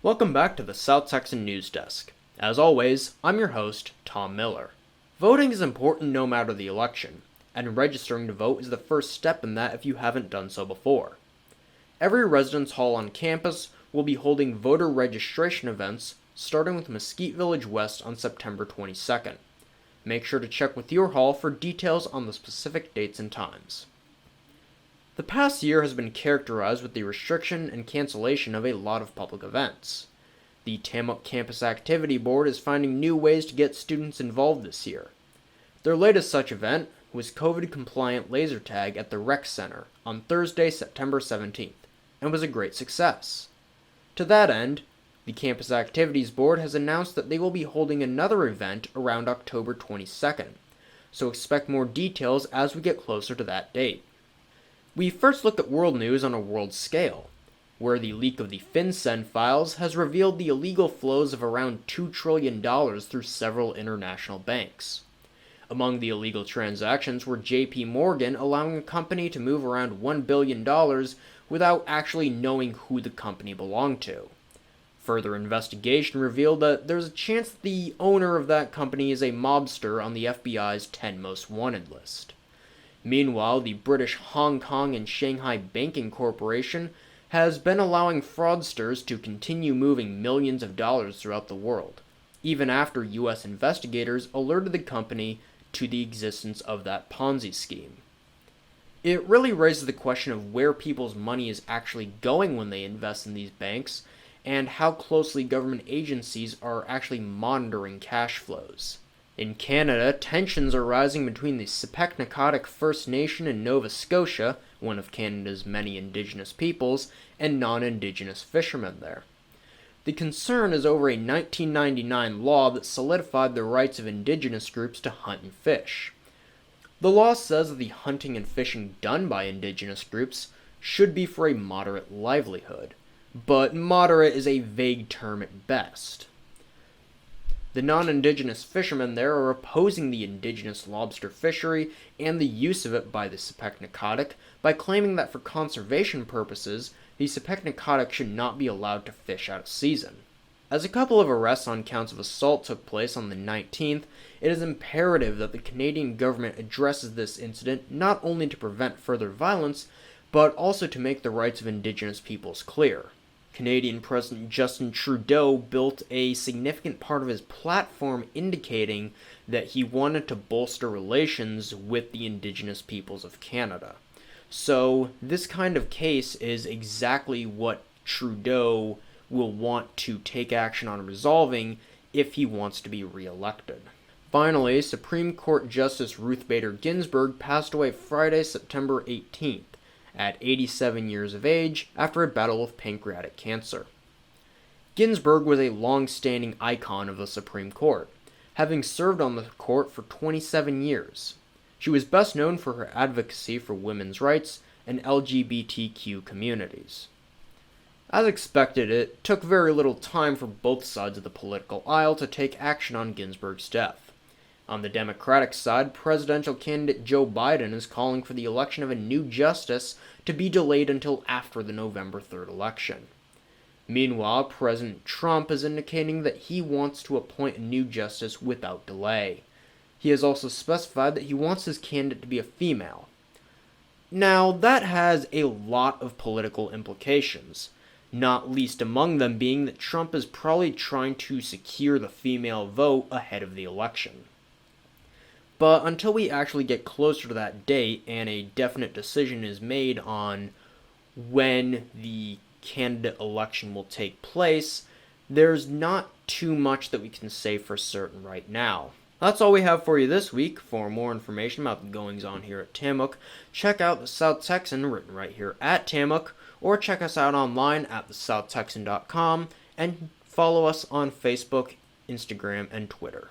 Welcome back to the South Texan News Desk. As always, I'm your host, Tom Miller. Voting is important no matter the election, and registering to vote is the first step in that if you haven't done so before. Every residence hall on campus will be holding voter registration events, starting with Mesquite Village West on September 22nd. Make sure to check with your hall for details on the specific dates and times. The past year has been characterized with the restriction and cancellation of a lot of public events. The Tamuk Campus Activity Board is finding new ways to get students involved this year. Their latest such event was COVID-compliant laser tag at the Rec Center on Thursday, September 17th, and was a great success. To that end, the Campus Activities Board has announced that they will be holding another event around October 22nd, so expect more details as we get closer to that date. We first look at world news on a world scale, where the leak of the FinCEN files has revealed the illegal flows of around $2 trillion through several international banks. Among the illegal transactions were JP Morgan allowing a company to move around $1 billion without actually knowing who the company belonged to. Further investigation revealed that there's a chance that the owner of that company is a mobster on the FBI's 10 Most Wanted list. Meanwhile, the British Hong Kong and Shanghai Banking Corporation has been allowing fraudsters to continue moving millions of dollars throughout the world, even after U.S. investigators alerted the company to the existence of that Ponzi scheme. It really raises the question of where people's money is actually going when they invest in these banks, and how closely government agencies are actually monitoring cash flows. In Canada, tensions are rising between the Sepeknekatik First Nation in Nova Scotia, one of Canada's many Indigenous peoples, and non-Indigenous fishermen there. The concern is over a 1999 law that solidified the rights of Indigenous groups to hunt and fish. The law says that the hunting and fishing done by Indigenous groups should be for a moderate livelihood, but moderate is a vague term at best. The non-Indigenous fishermen there are opposing the Indigenous lobster fishery and the use of it by the Sepeknekatik by claiming that for conservation purposes, the Sepeknekatik should not be allowed to fish out of season. As a couple of arrests on counts of assault took place on the 19th, it is imperative that the Canadian government addresses this incident not only to prevent further violence, but also to make the rights of Indigenous peoples clear. Canadian President Justin Trudeau built a significant part of his platform indicating that he wanted to bolster relations with the Indigenous peoples of Canada. So this kind of case is exactly what Trudeau will want to take action on resolving if he wants to be re-elected. Finally, Supreme Court Justice Ruth Bader Ginsburg passed away Friday, September 18th. At 87 years of age after a battle with pancreatic cancer. Ginsburg was a long-standing icon of the Supreme Court, having served on the court for 27 years. She was best known for her advocacy for women's rights and LGBTQ communities. As expected, it took very little time for both sides of the political aisle to take action on Ginsburg's death. On the Democratic side, presidential candidate Joe Biden is calling for the election of a new justice to be delayed until after the November 3rd election. Meanwhile, President Trump is indicating that he wants to appoint a new justice without delay. He has also specified that he wants his candidate to be a female. Now, that has a lot of political implications, not least among them being that Trump is probably trying to secure the female vote ahead of the election. But until we actually get closer to that date and a definite decision is made on when the candidate election will take place, there's not too much that we can say for certain right now. That's all we have for you this week. For more information about the goings-on here at Tamuk, check out the South Texan written right here at Tamuk, or check us out online at thesouth texan.com and follow us on Facebook, Instagram, and Twitter.